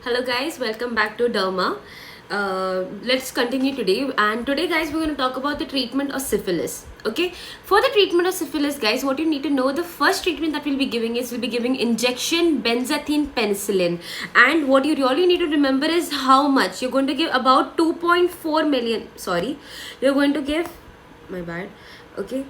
Hello guys, welcome back to Derma. Let's continue today. And today, guys, we're going to talk about the treatment of syphilis. Okay, for the treatment of syphilis, guys, what you need to know, the first treatment that we'll be giving is we'll be giving injection benzathine penicillin. And what you really need to remember is how much you're going to give. About 2.4 million. Sorry, you're going to give. My bad. Okay,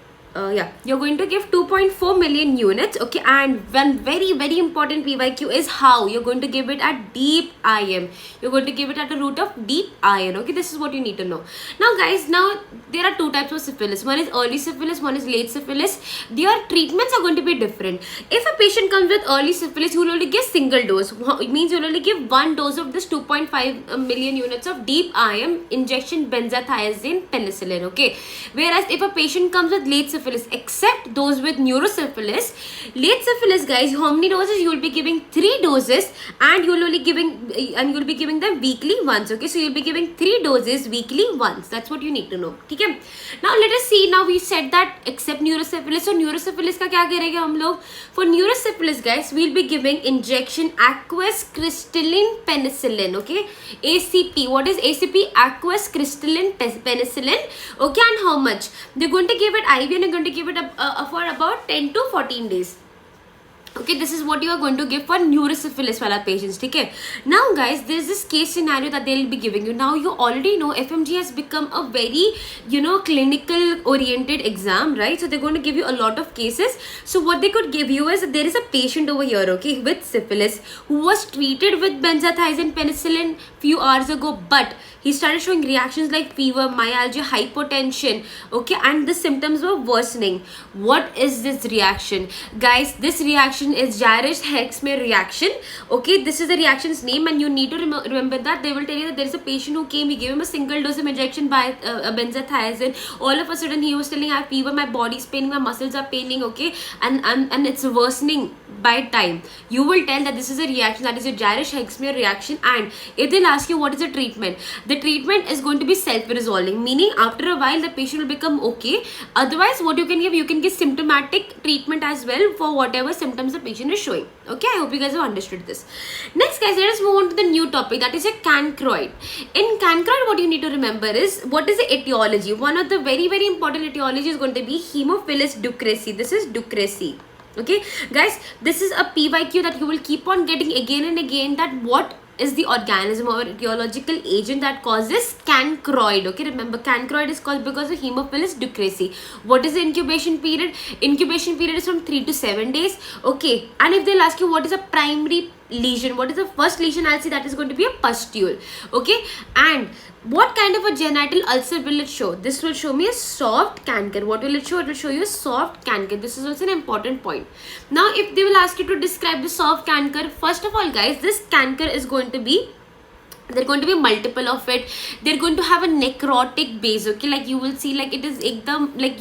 you're going to give 2.4 million units. Okay, and one very important PYQ is how you're going to give it at deep IM. You're going to give it at a route of deep iron. Okay, this is what you need to know. Now guys, now there are two types of syphilis. One is early syphilis, one is late syphilis. Their treatments are going to be different. If a patient comes with early syphilis, you will only give single dose. It means you'll only give one dose of this 2.5 million units of deep IM injection benzathine penicillin. Okay, whereas if a patient comes with late syphilis, except those with neurosyphilis, late syphilis, guys, how many doses? You will be giving 3 doses, and you'll be giving them weekly once. Okay, so you'll be giving 3 doses weekly once. That's what you need to know. Okay, now let us see. Now we said that except neurosyphilis. So neurosyphilis का क्या करेंगे हम लोग? For neurosyphilis, guys, we'll be giving injection aqueous crystalline penicillin. Okay, ACP. What is ACP? Aqueous crystalline penicillin. Okay, and how much? They're going to give it IV, and they're going to give it for about 10 to 14 days. Okay, this is what you are going to give for neurosyphilis wala patients. Okay, now guys, there is this case scenario that they will be giving you. Now you already know FMG has become a very clinical oriented exam, right? So they're going to give you a lot of cases. So what they could give you is, there is a patient over here, okay, with syphilis who was treated with benzathine penicillin few hours ago, but he started showing reactions like fever, myalgia, hypotension, okay, and the symptoms were worsening. What is this reaction? Guys, this reaction is Jarisch-Herxmer reaction. Okay, this is the reaction's name, and you need to remember that. They will tell you that there is a patient who came, we gave him a single dose of injection by benzathine. All of a sudden he was telling, I have fever, my body is paining, my muscles are paining, okay, and it's worsening by time. You will tell that this is a reaction, that is a Jarisch-Herxmer reaction. And if they'll ask you what is the treatment, the treatment is going to be self-resolving, meaning after a while the patient will become okay. Otherwise, what you can give symptomatic treatment as well for whatever symptoms the patient is showing. Okay, I hope you guys have understood this. Next, guys, let us move on to the new topic, that is a cancroid. In cancroid, what you need to remember is, what is the etiology? One of the very important etiology is going to be Haemophilus ducresi. This is ducresi. Okay, guys, this is a PYQ that you will keep on getting again and again, that what is the organism or etiological agent that causes cancroid. Okay, remember, cancroid is caused because of Haemophilus ducresi. What is the incubation period? Incubation period is from 3 to 7 days. Okay, and if they'll ask you what is a primary lesion, what is the first lesion, I'll say that is going to be a pustule. Okay, and what kind of a genital ulcer will it show? This will show me a soft canker. What will it show? It will show you a soft canker. This is also an important point. Now, if they will ask you to describe the soft canker, first of all, guys, this canker is going to be, there are going to be multiple of it. They're going to have a necrotic base. Okay, like you will see, like it is like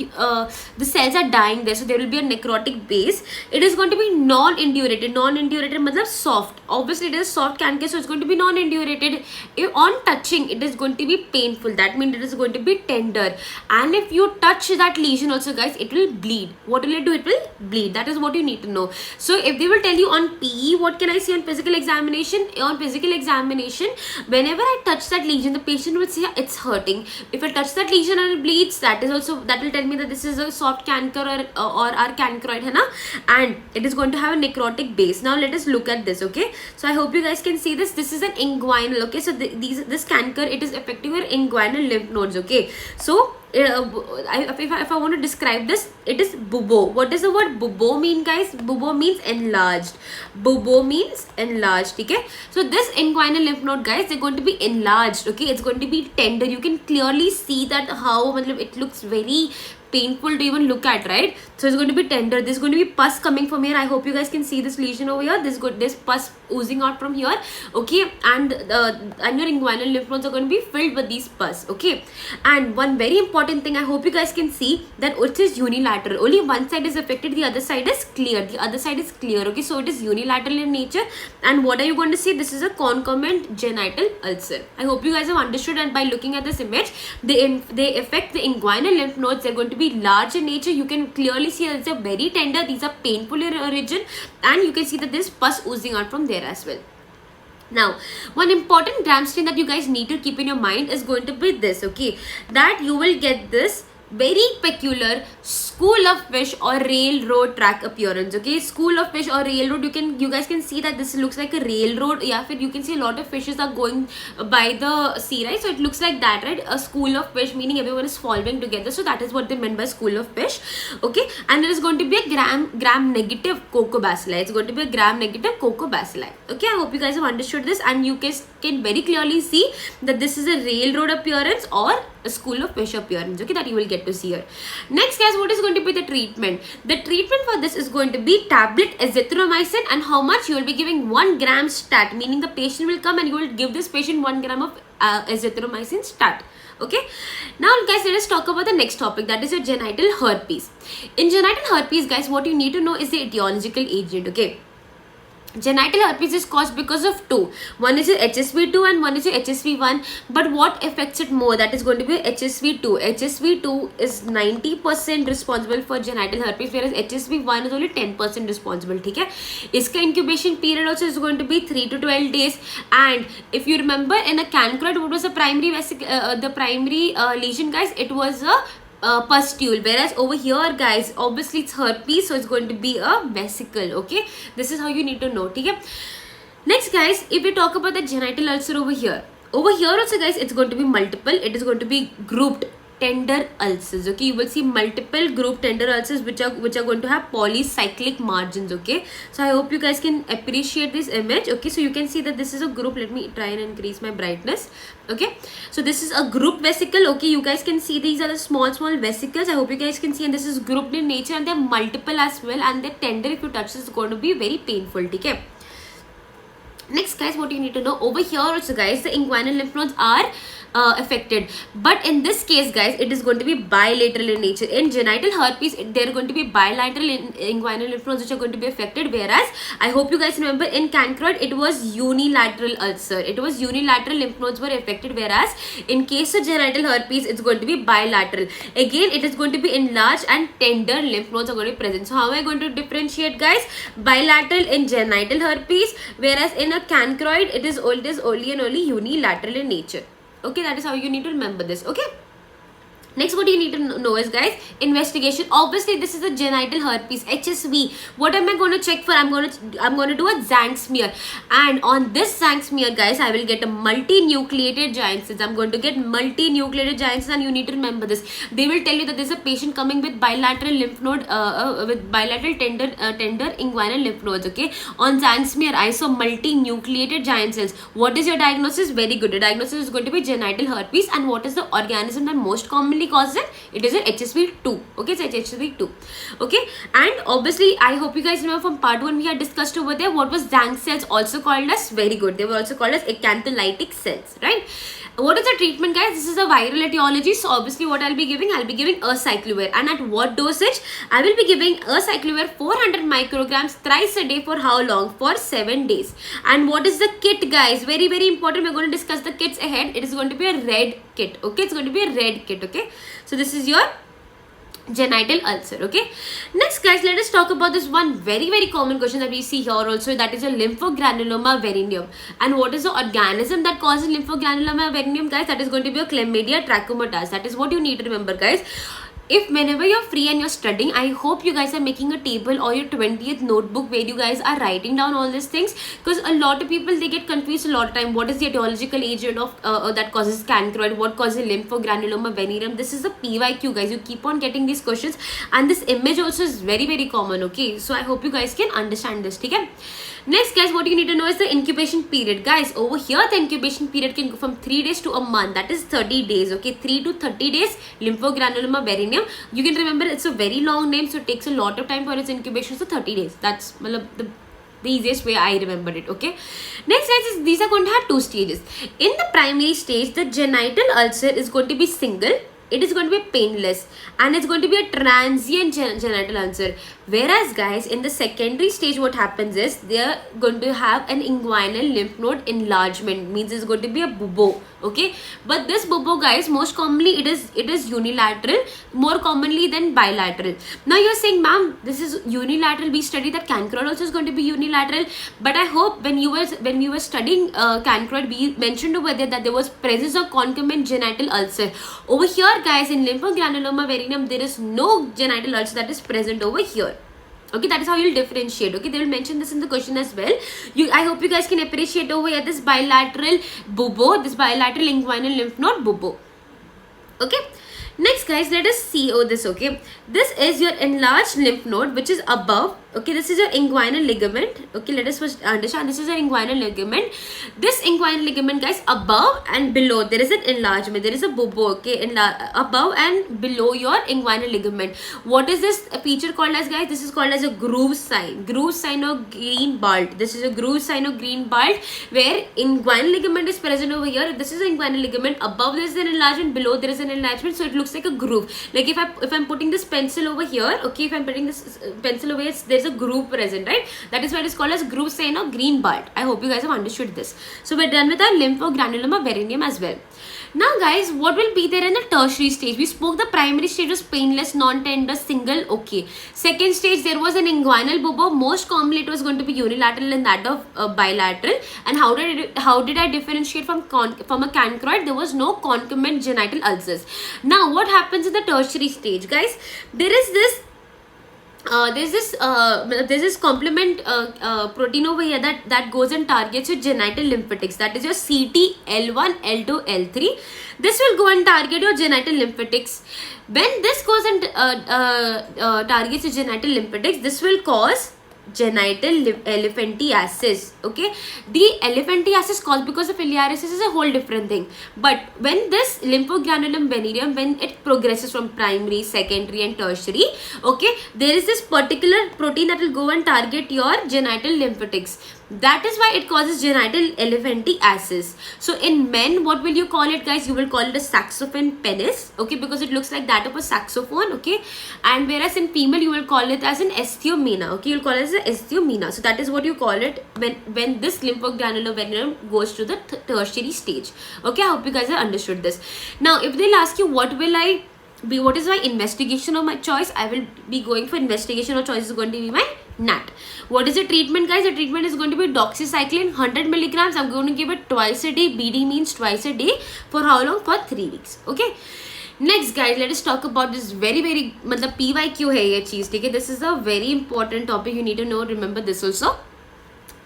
the cells are dying there, so there will be a necrotic base. It is going to be non-indurated. Non-indurated means soft. Obviously it is soft canker, so it's going to be non-indurated. If on touching, it is going to be painful. That means it is going to be tender, and if you touch that lesion also, guys, it will bleed. What will it do? It will bleed. That is what you need to know. So if they will tell you on PE, what can I see on physical examination? On physical examination, whenever I touch that lesion, the patient will say it's hurting. If I touch that lesion and it bleeds, that will tell me that this is a soft canker or our cancroid, hai na? And it is going to have a necrotic base. Now let us look at this. Okay, so I hope you guys can see this. This is an inguinal. Okay, so this canker, it is affecting your inguinal lymph nodes. Okay, so if I want to describe this, it is bubo. What does the word bubo mean, guys? Bubo means enlarged. Bubo means enlarged. Okay, so this inguinal lymph node, guys, they're going to be enlarged. Okay, it's going to be tender. You can clearly see that how it looks very painful to even look at, right? So it's going to be tender. There's going to be pus coming from here. I hope you guys can see this lesion over here. This pus oozing out from here. Okay, and your inguinal lymph nodes are going to be filled with these pus. Okay, and one very important thing, I hope you guys can see that it is unilateral. Only one side is affected, the other side is clear. The other side is clear. Okay, so it is unilateral in nature. And what are you going to see? This is a concomitant genital ulcer. I hope you guys have understood, and by looking at this image, they affect the inguinal lymph nodes. They're going to be large in nature. You can clearly see that it's a very tender. These are painful in origin, and you can see that there's pus oozing out from there as well. Now, one important gram stain that you guys need to keep in your mind is going to be this, okay? That you will get this very peculiar school of fish or railroad track appearance, okay? School of fish or railroad, you guys can see that this looks like a railroad. Yeah, you can see a lot of fishes are going by the sea, right? So it looks like that, right? A school of fish, meaning everyone is following together. So that is what they meant by school of fish, okay? And there is going to be a gram negative cocobacilli. It's going to be a gram negative cocobacilli, okay? I hope you guys have understood this, and you guys can very clearly see that this is a railroad appearance or a school of fish appearance, okay, that you will get to see here. Next, guys, what is going to be the treatment? The treatment for this is going to be tablet azithromycin, and how much you will be giving 1 gram stat, meaning the patient will come and you will give this patient 1 gram of azithromycin stat. Okay, now guys, let us talk about the next topic, that is your genital herpes. In genital herpes, guys, what you need to know is the etiological agent, okay? Genital herpes is caused because of two. One is your HSV2 and one is your HSV1. But what affects it more? That is going to be HSV2. HSV2 is 90% responsible for genital herpes, whereas HSV1 is only 10% responsible. Okay? Its incubation period also is going to be 3 to 12 days. And if you remember, in a cancroid, what was the primary lesion, guys? It was a pustule, whereas over here, guys, obviously it's herpes, so it's going to be a vesicle. Okay, this is how you need to know. Okay, next, guys, if we talk about the genital ulcer over here also, guys, it's going to be multiple. It is going to be grouped tender ulcers. Okay, you will see multiple group tender ulcers which are going to have polycyclic margins. Okay, so I hope you guys can appreciate this image. Okay, so you can see that this is a group. Let me try and increase my brightness. Okay, so this is a group vesicle. Okay, you guys can see these are the small vesicles. I hope you guys can see, and this is grouped in nature, and they're multiple as well, and they're tender. If you touch this, it's going to be very painful. Okay, next, guys, what you need to know over here also, guys, the inguinal lymph nodes are affected, but in this case, guys, it is going to be bilateral in nature. In genital herpes, there are going to be bilateral inguinal lymph nodes which are going to be affected, whereas I hope you guys remember in cancroid it was unilateral ulcer. It was unilateral lymph nodes were affected, whereas in case of genital herpes, it's going to be bilateral. Again, it is going to be enlarged and tender lymph nodes are going to be present. So how am I going to differentiate, guys? Bilateral in genital herpes, whereas in a cancroid it is only and only unilateral in nature. Okay, that is how you need to remember this. Okay, next, what you need to know is, guys, investigation. Obviously, this is a genital herpes, HSV. What am I going to check for? I'm going to do a Zank smear, and on this Zank smear, guys, I will get a multinucleated giant cells. I'm going to get multinucleated giant cells, and you need to remember this. They will tell you that there's a patient coming with bilateral lymph node, with bilateral tender inguinal lymph nodes. Okay, on Zank smear, I saw multinucleated giant cells. What is your diagnosis? Very good. The diagnosis is going to be genital herpes, and what is the organism that most commonly causes it? It is an HSV2. Okay, so it's HSV2. Okay, and obviously, I hope you guys remember from part 1 we had discussed over there what was Zank cells also called as. Very good. They were also called as acantholytic cells, right? What is the treatment, guys? This is a viral etiology, so obviously what I'll be giving acyclovir, and at what dosage? I will be giving acyclovir 400 micrograms thrice a day. For how long? For 7 days. And what is the kit, guys? Very, very important. We're going to discuss the kits ahead. It is going to be a red kit. Okay, it's going to be a red kit. Okay, so this is your genital ulcer. Okay, next, guys, let us talk about this one very, very common question that we see here also, that is a lymphogranuloma venereum. And what is the organism that causes lymphogranuloma venereum, guys? That is going to be a Chlamydia trachomatis. That is what you need to remember, guys. If whenever you're free and you're studying, I hope you guys are making a table or your 20th notebook where you guys are writing down all these things, because a lot of people, they get confused a lot of time. What is the etiological agent of that causes cancroid? What causes lymphogranuloma venereum? This is the PYQ, guys. You keep on getting these questions, and this image also is very, very common. Okay, so I hope you guys can understand this. Okay, next, guys, what you need to know is the incubation period, guys. Over here, the incubation period can go from 3 days to a month. That is 30 days. Okay, 3 to 30 days. Lymphogranuloma venereum. You can remember it's a very long name, so it takes a lot of time for its incubation. So 30 days. That's the easiest way I remembered it. Okay, next, guys, these are going to have 2 stages. In the primary stage, the genital ulcer is going to be single. it is going to be painless, and it's going to be a transient genital ulcer. Whereas guys, in the secondary stage, what happens is they're going to have an inguinal lymph node enlargement, means it's going to be a bubo. Okay, but this bubo guys, most commonly it is unilateral, more commonly than bilateral. Now you're saying, ma'am, this is unilateral, we studied that chancroid also is going to be unilateral, but I hope when you were studying chancroid, we mentioned over there that there was presence of concomitant genital ulcer. Over here guys, in lymphogranuloma verinum, there is no genital ulcer that is present over here. Okay, that is how you'll differentiate. Okay, they will mention this in the question as well. I hope you guys can appreciate over here this bilateral bubo, this bilateral inguinal lymph node bubo. Okay, next guys, let us see this. Okay, this is your enlarged lymph node which is above. Okay, this is your inguinal ligament. Okay, let us first understand this is your inguinal ligament. This inguinal ligament guys, above and below there is an enlargement, there is a bubo. Okay, above and below your inguinal ligament. What is this feature called as guys? This is called as a groove sign of Greenwald. This is a groove sign of Greenwald, where inguinal ligament is present over here. This is an inguinal ligament, above there is an enlargement, below there is an enlargement, so it looks like a groove. Like if I'm putting this pencil over here, okay, if I'm putting this pencil over here, there's a groove present, right? That is why it is called as groove sign of Greenwald. I hope you guys have understood this. So we're done with our lymphogranuloma verinum as well. Now guys, what will be there in the tertiary stage? We spoke the primary stage was painless, non-tender, single, okay. Second stage, there was an inguinal bubo. Most commonly it was going to be unilateral and that of bilateral. And how did I differentiate from a chancroid? There was no concomitant genital ulcers. Now what happens in the tertiary stage guys? There is this complement protein over here that goes and targets your genital lymphatics, that is your CTL1, L2, L3. This will go and target your genital lymphatics. When this goes and targets your genital lymphatics, this will cause genital elephantiasis. Okay, the elephantiasis caused because of filariasis is a whole different thing. But when this lymphogranulum venereum, when it progresses from primary, secondary and tertiary, okay, there is this particular protein that will go and target your genital lymphatics. That is why it causes genital elephantiasis. So in men, what will you call it guys? You will call it a saxophone penis, okay, because it looks like that of a saxophone, okay. And whereas in female, you will call it as an osteomena, okay, you'll call it as an osteomena. So that is what you call it when this lymphogranular venereum goes to the tertiary stage. Okay, I hope you guys have understood this. Now if they'll ask you what is my investigation of my choice, I will be going for investigation of choice is going to be my NAT. What is the treatment guys? The treatment is going to be doxycycline 100 milligrams. I'm going to give it twice a day. BD means twice a day. For how long? For 3 weeks. Okay. Next guys, let us talk about this very मतलब PYQ है ये चीज, ठीक है. This is a very important topic you need to know. Remember this also.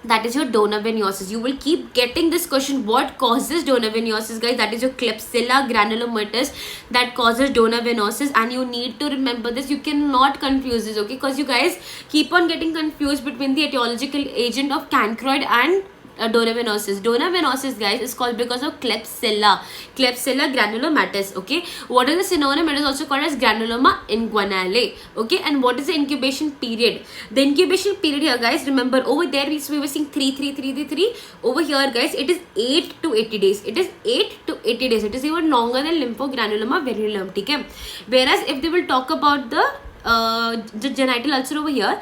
That is your donor venosus. You will keep getting this question, what causes donor venosus guys? That is your Klebsiella granulomatous that causes donor venosus, and you need to remember this. You cannot confuse this, okay, because you guys keep on getting confused between the etiological agent of cancroid and donor venosus. Donor venosus guys is called because of Klebsiella granulomatous. Okay, what is the synonym? It is also called as granuloma inguinale. Okay, and what is the incubation period? The incubation period here guys, remember over there we were seeing 3. Over here guys, it is 8 to 80 days. It is 8 to 80 days. It is even longer than lymphogranuloma venereum. Okay, whereas if they will talk about the genital ulcer over here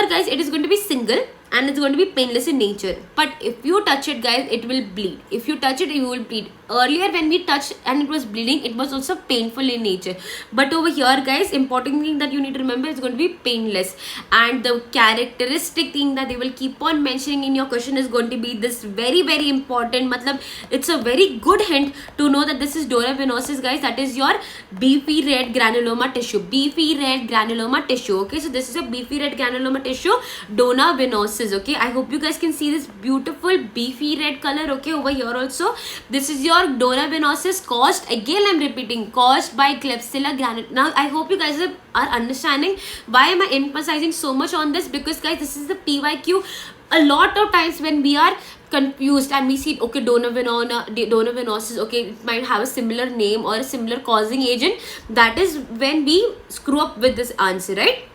guys, it is going to be single and it's going to be painless in nature. But if you touch it guys, it will bleed. If you touch it, you will bleed. Earlier when we touched and it was bleeding, it was also painful in nature. But over here guys, important thing that you need to remember is going to be painless. And the characteristic thing that they will keep on mentioning in your question is going to be this very important, matlab it's a very good hint to know that this is donor venosus guys. That is your beefy red granuloma tissue. Beefy red granuloma tissue. Okay, so this is a beefy red granuloma tissue, donor venosus. Okay, I hope you guys can see this beautiful beefy red color. Okay, over here also, this is your donor venosus caused, again I'm repeating, caused by Klebsiella granuloma. Now I hope you guys are understanding why am I emphasizing so much on this, because guys this is the PYQ. A lot of times when we are confused and we see, okay, donor venosus, okay, it might have a similar name or a similar causing agent, that is when we screw up with this answer, right?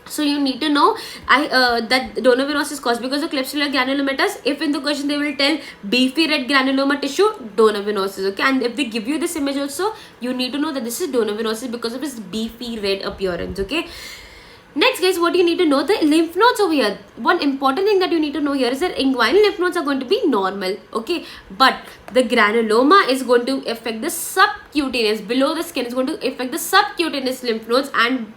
So you need to know that donovenosis is caused because of Klebsiella granulomatous. If in the question they will tell beefy red granuloma tissue, donovenosis. Okay, and if they give you this image also, you need to know that this is donovenosis because of its beefy red appearance. Okay. Next, guys, what you need to know, the lymph nodes over here. One important thing that you need to know here is that inguinal lymph nodes are going to be normal, okay, but the granuloma is going to affect the subcutaneous, below the skin, is going to affect the subcutaneous lymph nodes, and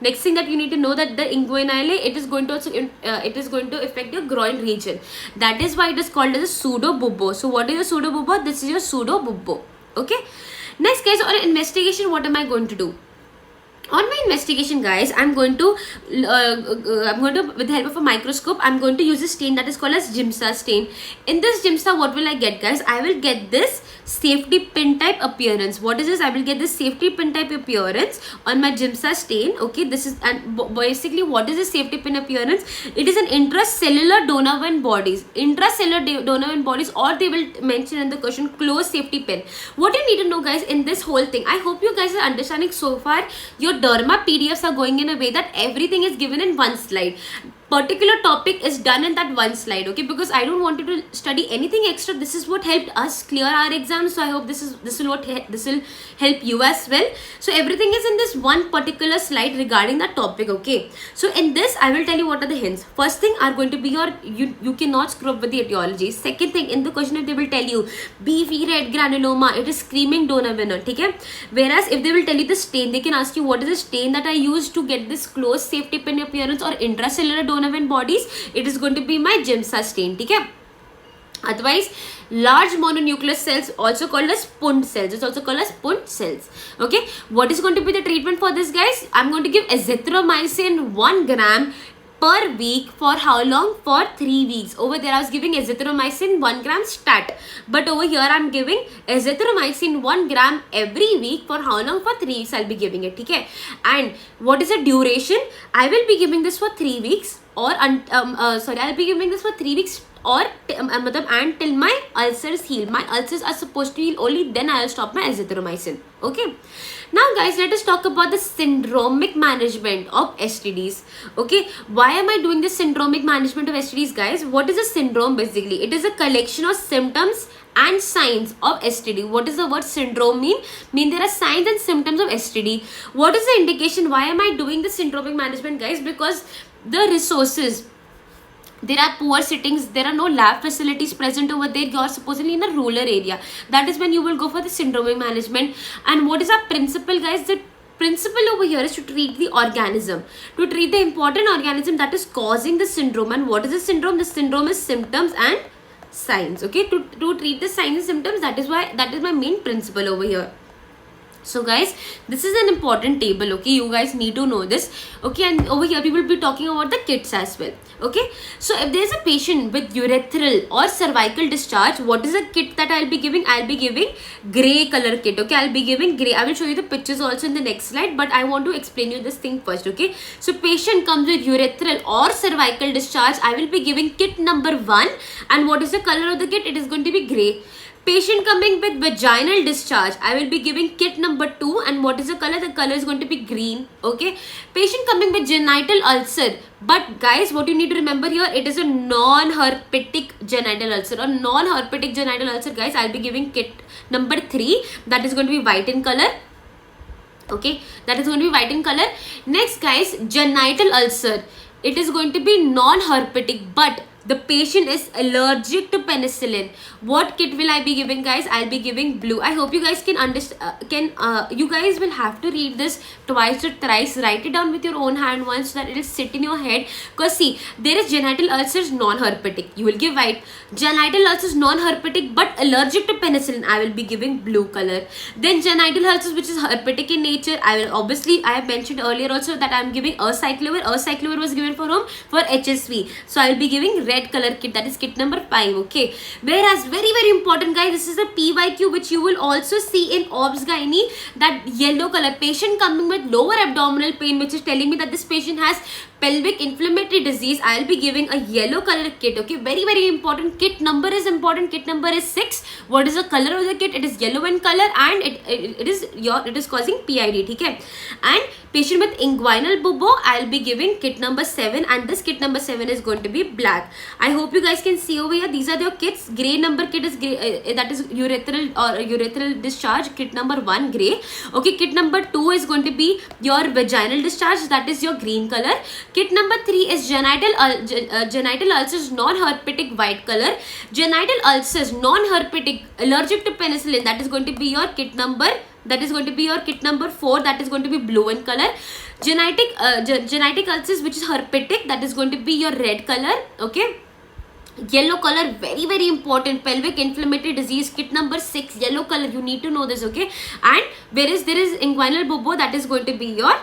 next thing that you need to know, that the inguinale, it is going to also it is going to affect your groin region. That is why it is called as a pseudobubo. So what is a pseudobubo? This is your pseudobubo. Okay. Next, guys, on investigation, what am I going to do? On my investigation, guys, I'm going to with the help of a microscope, I'm going to use a stain that is called as Giemsa stain. In this Giemsa, what will I get, guys? I will get this safety pin type appearance. What is this? I will get this safety pin type appearance on my Giemsa stain. Okay, this is, and basically what is the safety pin appearance? It is an intracellular Donovan bodies, Donovan bodies, or they will mention in the question closed safety pin. What you need to know, guys, in this whole thing, I hope you guys are understanding so far. Your derma PDFs are going in a way that everything is given in one slide. Particular topic is done in that one slide, okay, because I don't want you to study anything extra. This is what helped us clear our exams, so I hope this will help you as well. So everything is in this one particular slide regarding that topic, okay. So in this, I will tell you what are the hints. First thing are going to be your, you cannot screw up with the etiology. Second thing, in the question if they will tell you beefy red granuloma, it is screaming Donovan, okay. Whereas if they will tell you the stain, they can ask you what is the stain that I used to get this closed safety pin appearance or intracellular Donovan bodies. It is going to be my Giemsa stain, okay. Otherwise, large mononuclear cells, also called as Punt cells, it's also called as Punt cells, okay. What is going to be the treatment for this, guys? I'm going to give azithromycin 1 gram per week. For how long? For 3 weeks. Over there I was giving azithromycin 1 gram stat, but over here I'm giving azithromycin 1 gram every week. For how long? For 3 weeks I'll be giving it, okay. And what is the duration? I will be giving this for 3 weeks, or I'll be giving this for 3 weeks, or until my ulcers heal. My ulcers are supposed to heal, only then I'll stop my azithromycin, okay. Now, guys, let us talk about the syndromic management of STDs, okay. Why am I doing this syndromic management of STDs, guys? What is a syndrome? Basically, it is a collection of symptoms and signs of STD. What does the word syndrome mean? There are signs and symptoms of STD. What is the indication? Why am I doing the syndromic management, guys? Because the resources, there are poor sittings, there are no lab facilities present over there, you are supposedly in a rural area. That is when you will go for the syndromic management. And what is our principle, guys? The principle over here is to treat the organism, to treat the important organism that is causing the syndrome. And what is the syndrome? The syndrome is symptoms and signs, okay. To treat the signs and symptoms, that is my main principle over here. So, guys, this is an important table, okay. You guys need to know this, okay. And over here we will be talking about the kits as well, okay. So if there is a patient with urethral or cervical discharge, what is the kit that I'll be giving? I'll be giving gray color kit, okay. I'll be giving gray. I will show you the pictures also in the next slide, but I want to explain you this thing first, okay. So patient comes with urethral or cervical discharge, I will be giving kit number 1. And what is the color of the kit? It is going to be gray. Patient coming with vaginal discharge, I will be giving kit number 2. And what is the color? The color is going to be green, okay. Patient coming with genital ulcer, but guys, what you need to remember here, it is a non-herpetic genital ulcer or non-herpetic genital ulcer, guys. I'll be giving kit number 3. That is going to be white in color, okay. That is going to be white in color. Next, guys, genital ulcer, it is going to be non-herpetic, but the patient is allergic to penicillin. What kit will I be giving, guys? I'll be giving blue. I hope you guys can understand. You guys will have to read this twice or thrice. Write it down with your own hand once so that it will sit in your head. Because see, there is genital ulcers non-herpetic. You will give white. Genital ulcers non-herpetic but allergic to penicillin. I will be giving blue color. Then genital ulcers which is herpetic in nature. I have mentioned earlier also that I am giving acyclovir. Acyclovir was given for whom? For HSV. So I will be giving red color kit, that is kit number 5, okay. Whereas very important, guys, this is a PYQ which you will also see in Obs Gynae, that yellow color, patient coming with lower abdominal pain, which is telling me that this patient has Pelvic inflammatory disease, I'll be giving a yellow color kit. Okay, very very important. Kit number is important. Kit number is 6. What is the color of the kit? It is yellow in color, and it is causing PID. Okay, and patient with inguinal bubo, I'll be giving kit number 7, and this kit number 7 is going to be black. I hope you guys can see over here. These are your kits. Gray number kit is gray, that is urethral discharge. Kit number 1 gray. Okay, kit number 2 is going to be your vaginal discharge, that is your green color. Kit number 3 is genital ulcers, non-herpetic, white color. Genital ulcers, non-herpetic, allergic to penicillin, that is going to be your kit number 4, that is going to be blue in color. Genetic ulcers which is herpetic, that is going to be your red color. Okay, yellow color, very very important. Pelvic inflammatory disease, kit number 6, yellow color, you need to know this. Okay, and there is inguinal bubo, that is going to be your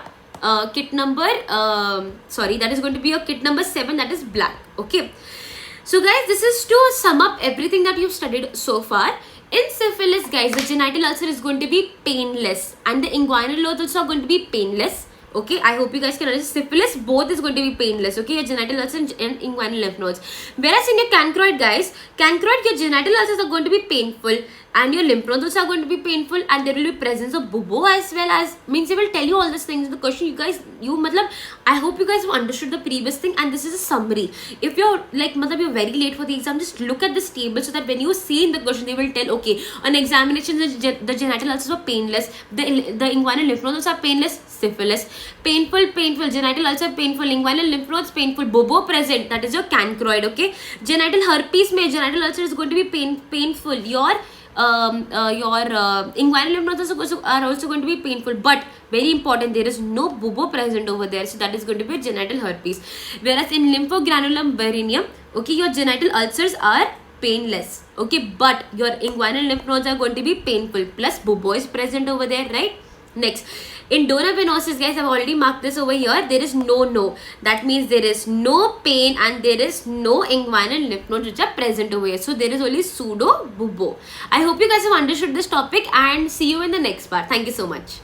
kit number that is going to be your kit number 7, that is black. Okay, so guys, this is to sum up everything that you've studied so far. In syphilis, guys, the genital ulcer is going to be painless, and the inguinal loads also are going to be painless. Okay, I hope you guys can understand. Syphilis, both is going to be painless. Okay, your genital ulcer and inguinal lymph nodes. Whereas in your chancroid, guys, your genital ulcers are going to be painful, and your lymph nodes also are going to be painful, and there will be presence of bubo as well as, means they will tell you all these things in the question. I hope you guys have understood the previous thing, and this is a summary. If you're you're very late for the exam, just look at this table so that when you see in the question, they will tell, okay, on examination the genital ulcers were painless, the inguinal lymph nodes are painless. Syphilis, painful, genital ulcer painful, inguinal lymph nodes painful, bubo present, that is your chancroid. Okay, genital herpes genital ulcer is going to be painful. Your inguinal lymph nodes are also going to be painful, but very important, there is no bubo present over there, so that is going to be genital herpes. Whereas in lymphogranulum varineum, okay, your genital ulcers are painless. Okay, but your inguinal lymph nodes are going to be painful, plus bubo is present over there, right? Next, in dona venosus, guys, I've already marked this over here. There is no. That means there is no pain and there is no inguinal lymph nodes which are present over here. So there is only pseudo bubo. I hope you guys have understood this topic, and see you in the next part. Thank you so much.